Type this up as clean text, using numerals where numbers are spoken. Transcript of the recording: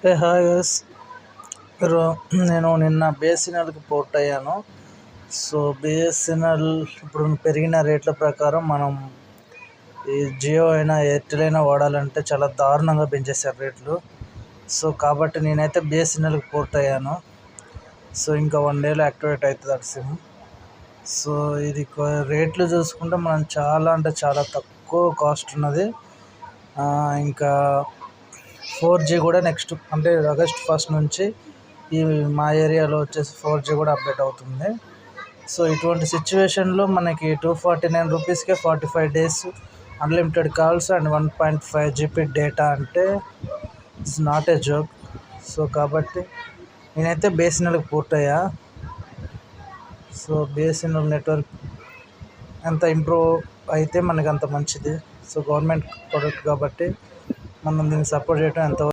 Hi guys. నేను నిన్న బిఎస్ఎన్ఎల్కి port అయ్యాను. సో బిఎస్ఎన్ఎల్ ఇప్పుడు పెరిగిన రేట్ల ప్రకారం మనం ఈ జియో అయినా ఎయిర్టెల్ అయినా వాడాలంటే చాలా దారుణంగా పెంచేశారు రేట్లు. సో కాబట్టి నేనైతే బిఎస్ఎన్ఎల్కి పోర్ట్ అయ్యాను. సో ఇంకా 1 డేలో యాక్టివేట్ అవుతుంది ఆ సిమ్. సో ఇది రేట్లు చూసుకుంటే మనం చాలా అంటే చాలా తక్కువ కాస్ట్ ఉన్నది. ఇంకా 4G కూడా నెక్స్ట్ అంటే ఆగస్ట్ 1 నుంచి ఈ మా ఏరియాలో వచ్చేసి 4G కూడా అప్డేట్ అవుతుంది. సో ఇటువంటి సిచ్యువేషన్లో మనకి 249 రూపీస్కే 45 days unlimited calls and 1.5 GB data అంటే it's not a joke. So కాబట్టి నేనైతే బిఎస్ఎన్ఎల్కి పోర్ట్ అయ్యా. సో బిఎస్ఎన్ఎల్ నెట్వర్క్ ఎంత ఇంప్రూవ్ అయితే మనకు అంత మంచిది. సో గవర్నమెంట్ ప్రొడక్ట్ కాబట్టి మనం దీన్ని సపోర్ట్ చేయడం ఎంతవరకు